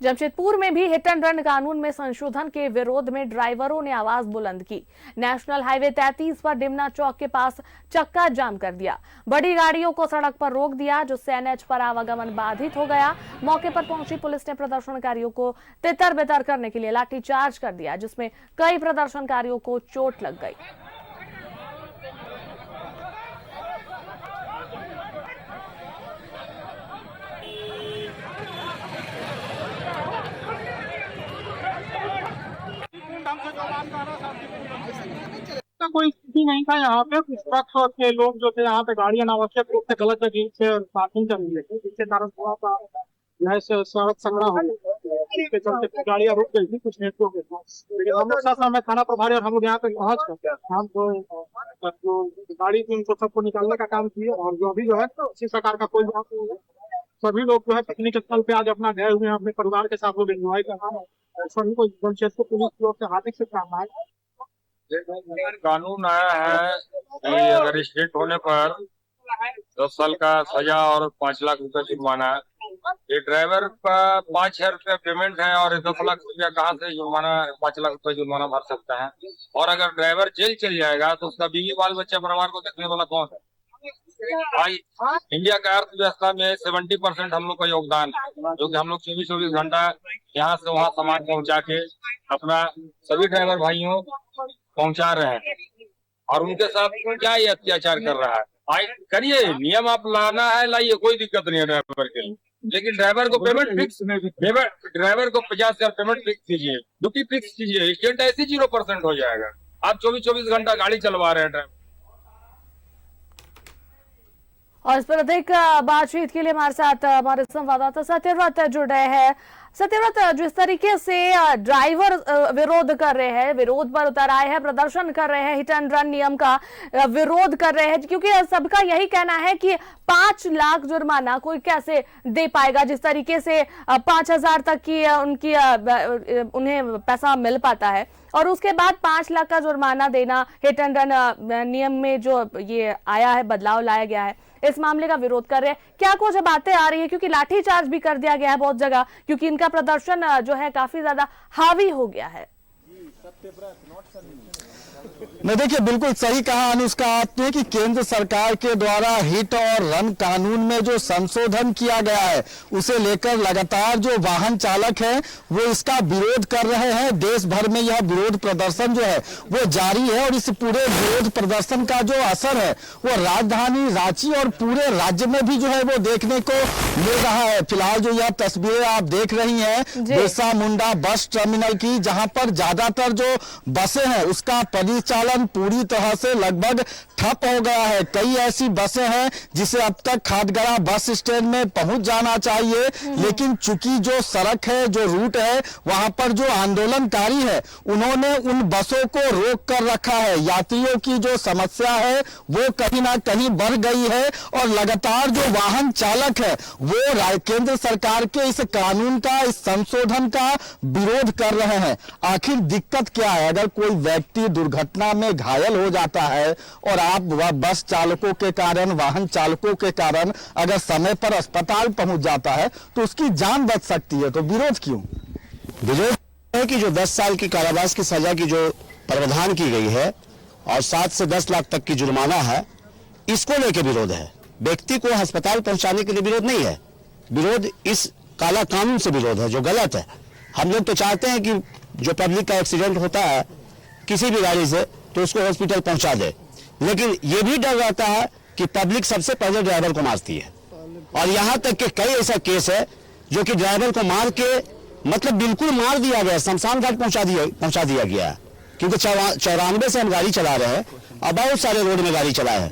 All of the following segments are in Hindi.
जमशेदपुर में भी हिट एंड रन कानून में संशोधन के विरोध में ड्राइवरों ने आवाज बुलंद की। नेशनल हाईवे 33 पर डिमना चौक के पास चक्का जाम कर दिया। बड़ी गाड़ियों को सड़क पर रोक दिया, जिससे एनएच पर आवागमन बाधित हो गया। मौके पर पहुंची पुलिस ने प्रदर्शनकारियों को तितर बितर करने के लिए लाठीचार्ज कर दिया, जिसमें कई प्रदर्शनकारियों को चोट लग गई। कोई स्थिति नहीं था यहाँ पे। कुछ ट्रक और के लोग जो थे यहाँ पे गाड़ियां अनावश्यक रूप से गलत जगह से पार्किंग कर रही थी, जिसके कारण थोड़ा सा जो है सड़क संग्रह हो गया। इसके चलते कुछ गाड़ियां रुक गई थी कुछ नेटवर्क के पास, लेकिन हम लोग साथ में थाना प्रभारी और हम लोग यहाँ पे पहुंच कर हम जो गाड़ी थी उनको सबको निकालने का काम किए। और जो अभी जो है किसी प्रकार का कोई बात नहीं है। सभी लोग जो है पिकनिक स्थल पे आज अपना गए हुए हैं, अपने परिवार के साथ लोग एंजॉय कर रहे हैं। सभी को जमशेदपुर पुलिस की ओर से हार्दिक शुभकामनाएं। कानून आया है कि अगर एक्सीडेंट होने पर 10 साल का सजा और 5 लाख रुपए जुर्माना है। ये ड्राइवर का 5,000 रुपया पेमेंट है और 10 लाख रुपया कहाँ से जुर्माना 5 लाख रुपए जुर्माना भर सकता है। और अगर ड्राइवर जेल चल जाएगा तो उसका बीवी बाल बच्चा परिवार को देखने वाला कौन है? भाई, इंडिया का अर्थव्यवस्था में 70% हम लोग का योगदान है, जो कि हम लोग 24 घंटा यहाँ से वहाँ सामान पहुँचा के अपना सभी ड्राइवर भाइयों पहुंचा रहे हैं। और उनके साथ क्या ये अत्याचार कर रहा है? आई करिए, नियम आप लाना है लाइए, कोई दिक्कत नहीं है ड्राइवर के। लेकिन ड्राइवर को पेमेंट फिक्स, ड्राइवर को 50,000 पेमेंट फिक्स कीजिए, ड्यूटी फिक्स कीजिए। एक्सीडेंट ऐसे 0% हो जाएगा। आप 24 घंटा गाड़ी चलवा रहे हैं ड्राइवर। और इस पर अधिक बातचीत के लिए हमारे साथ हमारे संवाददाता सत्यव्रत जुड़ रहे हैं। सत्यव्रत, जिस तरीके से ड्राइवर विरोध कर रहे हैं, विरोध पर उतर आए हैं, प्रदर्शन कर रहे हैं, हिट एंड रन नियम का विरोध कर रहे हैं, क्योंकि सबका यही कहना है कि 5 लाख जुर्माना कोई कैसे दे पाएगा। जिस तरीके से 5,000 तक की उन्हें पैसा मिल पाता है और उसके बाद 5 लाख का जुर्माना देना, हिट एंड रन नियम में जो ये आया है, बदलाव लाया गया है, इस मामले का विरोध कर रहे हैं। क्या कुछ बातें आ रही है, क्योंकि लाठीचार्ज भी कर दिया गया है बहुत जगह, क्योंकि इनका प्रदर्शन जो है काफी ज्यादा हावी हो गया है। नहीं, देखिए, बिल्कुल सही कहा अनुष्का आपने कि केंद्र सरकार के द्वारा हिट और रन कानून में जो संशोधन किया गया है, उसे लेकर लगातार जो वाहन चालक हैं वो इसका विरोध कर रहे हैं। देश भर में यह विरोध प्रदर्शन जो है वो जारी है और इस पूरे विरोध प्रदर्शन का जो असर है वो राजधानी रांची और पूरे राज्य में भी जो है वो देखने को मिल रहा है। फिलहाल जो यह तस्वीरें आप देख रही हैं बिरसा मुंडा बस टर्मिनल की, जहां पर ज्यादातर जो बसें हैं उसका परिचालन पूरी तरह से लगभग ठप हो गया है। कई ऐसी बसें हैं जिसे अब तक खाटगड़ा बस स्टैंड में पहुंच जाना चाहिए, लेकिन चूंकि जो सड़क है, जो रूट है, वहां पर जो आंदोलनकारी है उन्होंने उन बसों को रोक कर रखा है। यात्रियों की जो समस्या है वो कहीं ना कहीं बढ़ गई है और लगातार जो वाहन चालक है वो केंद्र सरकार के इस कानून का, इस संशोधन का विरोध कर रहे हैं। आखिर दिक्कत क्या है? अगर कोई व्यक्ति दुर्घटना में घायल हो जाता है और आप बस चालकों के कारण, वाहन चालकों के कारण अगर समय पर अस्पताल पहुंच जाता है तो उसकी जान बच सकती है, तो विरोध क्यों? विरोध है कि जो 10 साल की कारावास की सजा की जो प्रावधान की गई है और 7 से 10 लाख तक की जुर्माना है, इसको लेकर विरोध है। व्यक्ति को अस्पताल पहुंचाने के लिए विरोध नहीं है। विरोध इस काला कानून से विरोध है जो गलत है। हम लोग तो चाहते हैं कि जो पब्लिक का एक्सीडेंट होता है किसी भी गाड़ी से तो उसको हॉस्पिटल पहुंचा दे, लेकिन ये भी डर रहता है कि पब्लिक सबसे पहले ड्राइवर को मारती है। और यहां तक कि कई ऐसा केस है जो कि ड्राइवर को मार के मतलब बिल्कुल मार दिया गया, शमशान घाट पहुंचा दिया गया है। क्योंकि 94 से हम गाड़ी चला रहे हैं और बहुत सारे रोड में गाड़ी चला है।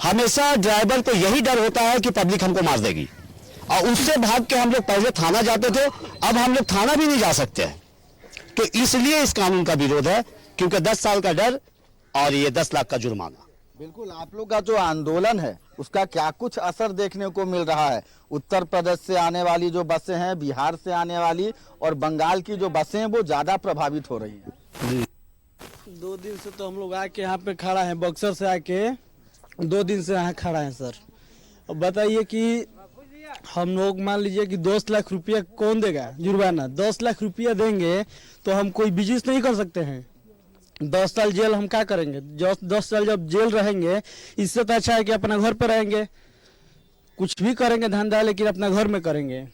हमेशा ड्राइवर को यही डर होता है कि पब्लिक हमको मार देगी और उससे भाग के हम लोग पहले थाना जाते थे, अब हम लोग थाना भी नहीं जा सकते हैं। तो इसलिए इस कानून का विरोध है, क्योंकि 10 साल का डर और ये 10 लाख का जुर्माना। बिल्कुल, आप लोग का जो आंदोलन है उसका क्या कुछ असर देखने को मिल रहा है? उत्तर प्रदेश से आने वाली जो बसें हैं, बिहार से आने वाली और बंगाल की जो बसें हैं वो ज्यादा प्रभावित हो रही हैं। 2 दिन से तो हम लोग आके यहाँ पे खड़ा है, बक्सर से आके 2 दिन से यहाँ खड़ा है सर। अब बताइए कि हम लोग मान लीजिए कि 10 लाख रुपया कौन देगा जुर्माना? 10 लाख रुपया देंगे तो हम कोई बिजनेस नहीं कर सकते हैं। 10 साल जेल हम क्या करेंगे? 10 साल जब जेल रहेंगे, इससे तो अच्छा है कि अपना घर पर रहेंगे, कुछ भी करेंगे धंधा, लेकिन अपना घर में करेंगे।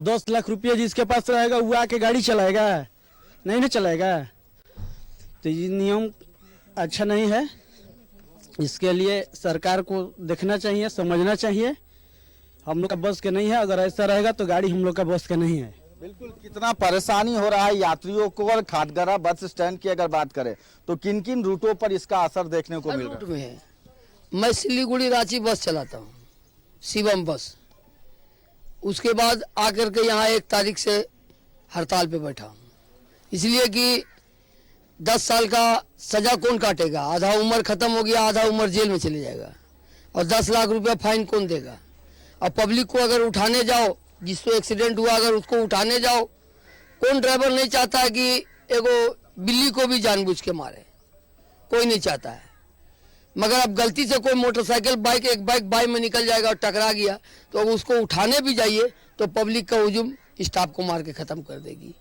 10 लाख रुपया जिसके पास रहेगा वो आके गाड़ी चलाएगा? नहीं ना चलाएगा। तो ये नियम अच्छा नहीं है। इसके लिए सरकार को देखना चाहिए, समझना चाहिए। हम लोग का बस के नहीं है, अगर ऐसा रहेगा तो गाड़ी हम लोग का बस के नहीं है। बिल्कुल, कितना परेशानी हो रहा है यात्रियों को। और खाटगरा बस स्टैंड की अगर बात करें तो किन किन रूटों पर इसका असर देखने को मिल रहा है? में है। मैं सिलीगुड़ी रांची बस चलाता हूँ, शिवम बस। उसके बाद आकर के यहाँ 1 तारीख से हड़ताल पे बैठा हूँ, इसलिए कि 10 साल का सजा कौन काटेगा? आधा उम्र खत्म हो गया, आधा उम्र जेल में चले जाएगा। और 10 लाख रुपया फाइन कौन देगा? और पब्लिक को अगर उठाने जाओ, जिसको एक्सीडेंट हुआ अगर उसको उठाने जाओ, कौन ड्राइवर नहीं चाहता है कि एगो बिल्ली को भी जानबूझ के मारे? कोई नहीं चाहता है। मगर अब गलती से कोई मोटरसाइकिल बाइक, एक बाइक बाई में निकल जाएगा और टकरा गया तो अब उसको उठाने भी जाइए तो पब्लिक का हुजूम स्टाफ को मार के ख़त्म कर देगी।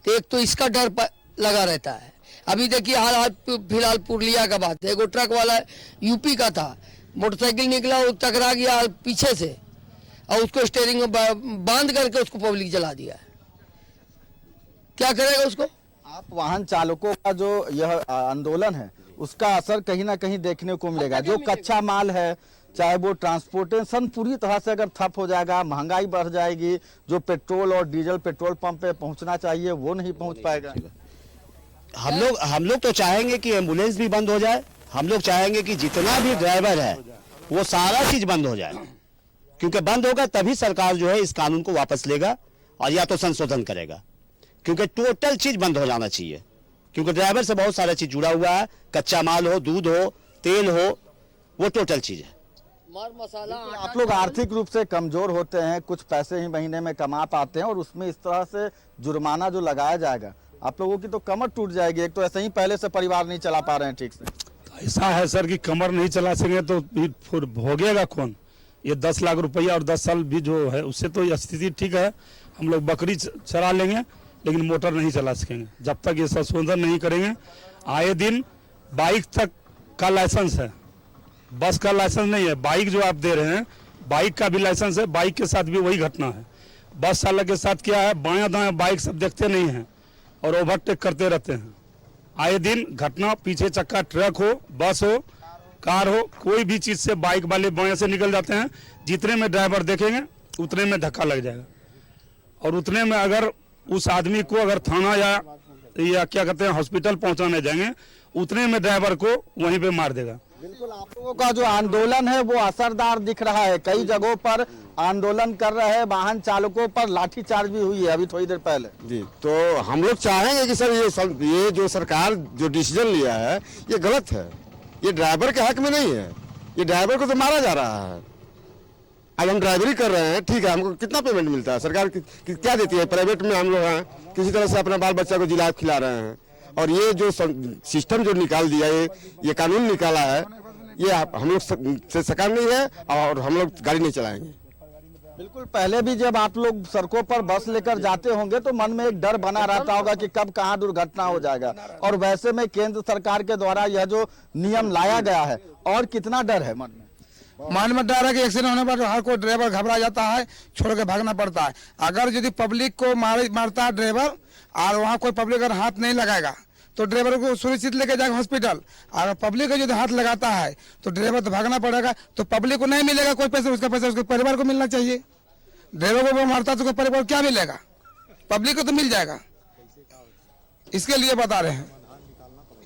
तो एक तो इसका डर लगा रहता है। अभी देखिए हाल फिलहाल पुरलिया का बात है, एगो ट्रक वाला यूपी का था, मोटरसाइकिल निकला, वो टकरा गया पीछे से और उसको स्टीयरिंग में बांध करके उसको पब्लिक जला दिया। क्या करेगा उसको? आप वाहन चालकों का जो यह आंदोलन है उसका असर कहीं ना कहीं देखने को मिलेगा। जो कच्चा माल है, चाहे वो ट्रांसपोर्टेशन पूरी तरह से अगर ठप हो जाएगा, महंगाई बढ़ जाएगी, जो पेट्रोल और डीजल पेट्रोल पंप पे पहुंचना चाहिए वो नहीं पहुंच पाएगा। हम लोग तो चाहेंगे कि एम्बुलेंस भी बंद हो जाए। हम लोग चाहेंगे कि जितना भी ड्राइवर है वो सारा चीज बंद हो जाए, क्योंकि बंद होगा तभी सरकार जो है इस कानून को वापस लेगा और या तो संशोधन करेगा, क्योंकि टोटल चीज बंद हो जाना चाहिए। क्योंकि ड्राइवर से बहुत सारा चीज जुड़ा हुआ है, कच्चा माल हो, दूध हो, तेल हो, वो टोटल चीज है। मार मसाला। आप लोग आर्थिक रूप से कमजोर होते हैं, कुछ पैसे ही महीने में कमा पाते हैं और उसमें इस तरह से जुर्माना जो लगाया जाएगा, आप लोगों की तो कमर टूट जाएगी। एक तो ऐसे ही पहले से परिवार नहीं चला पा रहे हैं ठीक से। ऐसा है सर कि कमर नहीं चला सकेंगे तो फिर भोगेगा कौन? ये 10 लाख रुपया और 10 साल भी जो है उससे तो स्थिति ठीक है। हम लोग बकरी चरा लेंगे लेकिन मोटर नहीं चला सकेंगे जब तक ये संशोधन नहीं करेंगे। आए दिन बाइक तक का लाइसेंस है, बस का लाइसेंस नहीं है। बाइक जो आप दे रहे हैं, बाइक का भी लाइसेंस है, बाइक के साथ भी वही घटना है। बस चालक के साथ क्या है, बायां दायां बाइक सब देखते नहीं हैं और ओवरटेक करते रहते हैं। आए दिन घटना, पीछे चक्का ट्रक हो, बस हो, कार हो, कोई भी चीज से बाइक वाले बाएं से निकल जाते हैं। जितने में ड्राइवर देखेंगे उतने में धक्का लग जाएगा और उतने में अगर उस आदमी को अगर थाना या क्या कहते हैं हॉस्पिटल पहुंचाने जाएंगे, उतने में ड्राइवर को वहीं पे मार देगा। बिल्कुल, आप लोगों का जो आंदोलन है वो असरदार दिख रहा है। कई जगहों पर आंदोलन कर रहे हैं, वाहन चालकों पर लाठीचार्ज भी हुई है अभी थोड़ी देर पहले। जी, तो हम लोग चाहेंगे कि सर ये जो सरकार जो डिसीजन लिया है ये गलत है, ये ड्राइवर के हक में नहीं है। ये ड्राइवर को तो मारा जा रहा है। अब हम ड्राइवरी कर रहे हैं, ठीक है, हमको कितना पेमेंट मिलता है? सरकार क्या देती है? प्राइवेट में हम लोग हैं, किसी तरह से अपना बाल बच्चा को जिला खिला रहे हैं। और ये जो सिस्टम जो निकाल दिया, ये कानून निकाला है, ये हम लोग से सरकार नहीं है और हम लोग गाड़ी नहीं चलाएंगे। बिल्कुल, पहले भी जब आप लोग सड़कों पर बस लेकर जाते होंगे तो मन में एक डर बना रहता होगा कि कब कहाँ दुर्घटना हो जाएगा। और वैसे में केंद्र सरकार के द्वारा यह जो नियम लाया गया है, और कितना डर है मन में? मन में डर है कि एक्सीडेंट होने पर हर कोई ड्राइवर घबरा जाता है, छोड़ के भागना पड़ता है। अगर यदि पब्लिक को मारता है ड्राइवर और वहाँ कोई पब्लिक अगर हाथ नहीं लगाएगा तो ड्राइवर को सुरक्षित लेके जाएगा हॉस्पिटल। अगर पब्लिक यदि हाथ लगाता है तो ड्राइवर तो भागना पड़ेगा, तो पब्लिक को नहीं मिलेगा कोई पैसा, उसका पैसा उसके परिवार को मिलना चाहिए। ड्राइवर को मारता तो परिवार क्या मिलेगा? पब्लिक को तो मिल जाएगा। इसके लिए बता रहे हैं,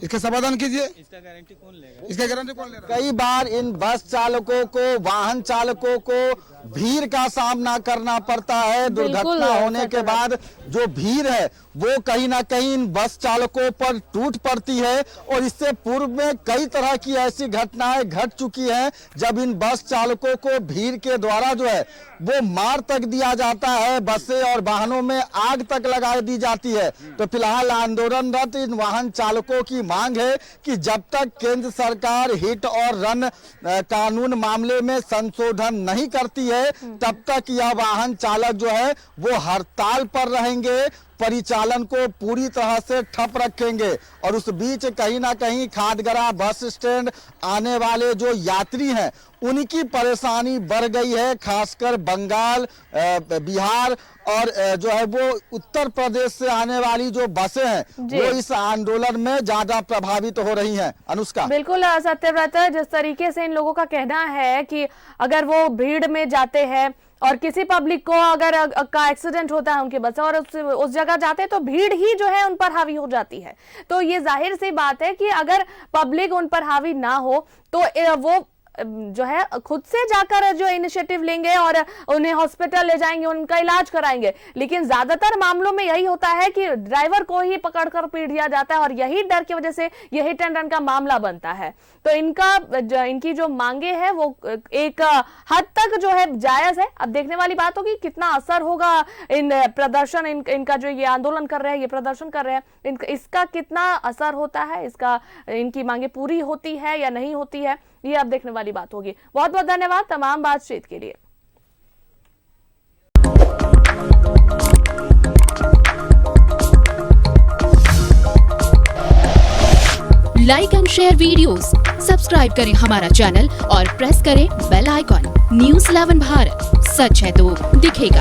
इसका समाधान कीजिए। इसका गारंटी कौन लेगा? इसका गारंटी कौन ले रहा है? कई बार इन बस चालकों को, वाहन चालकों को भीड़ का सामना करना पड़ता है। दुर्घटना होने के बाद जो भीड़ है वो कहीं ना कहीं इन बस चालकों पर टूट पड़ती है। और इससे पूर्व में कई तरह की ऐसी घटनाएं घट चुकी हैं जब इन बस चालकों को भीड़ के द्वारा जो है वो मार तक दिया जाता है, बसें और वाहनों में आग तक लगा दी जाती है। तो फिलहाल आंदोलनरत इन वाहन चालकों की मांग है कि जब तक केंद्र सरकार हिट और रन कानून मामले में संशोधन नहीं करती है तब तक यह वाहन चालक जो है वो हड़ताल पर रहेंगे, परिचालन को पूरी तरह से ठप रखेंगे। और उस बीच कहीं ना कहीं खाटगरा बस स्टैंड आने वाले जो यात्री हैं उनकी परेशानी बढ़ गई है, खासकर बंगाल, बिहार और जो है वो उत्तर प्रदेश से आने वाली जो बसें हैं वो इस आंदोलन में ज्यादा प्रभावित हो रही हैं। अनुष्का, बिल्कुल सत्यव्रत, जिस तरीके से इन लोगों का कहना है कि अगर वो भीड़ में जाते हैं और किसी पब्लिक को अगर का एक्सीडेंट होता है उनके बस और उस जगह जाते हैं तो भीड़ ही जो है उन पर हावी हो जाती है। तो ये जाहिर सी बात है कि अगर पब्लिक उन पर हावी ना हो तो वो जो है खुद से जाकर जो इनिशिएटिव लेंगे और उन्हें हॉस्पिटल ले जाएंगे, उनका इलाज कराएंगे। लेकिन ज्यादातर मामलों में यही होता है कि ड्राइवर को ही पकड़कर पीट दिया जाता है और यही डर की वजह से यह हिट एंड रन का मामला बनता है। तो इनकी जो मांगे है वो एक हद तक जो है जायज है। अब देखने वाली बात होगी कितना असर होगा इन प्रदर्शन, इनका जो ये आंदोलन कर रहे हैं, ये प्रदर्शन कर रहे हैं, इसका कितना असर होता है, इसका इनकी मांगे पूरी होती है या नहीं होती है, ये अब देखने वाली बात होगी। बहुत बहुत धन्यवाद तमाम बातचीत के लिए। Like and share videos, subscribe करें हमारा चैनल और प्रेस करें बेल आइकॉन। News 11 भारत, सच है तो दिखेगा।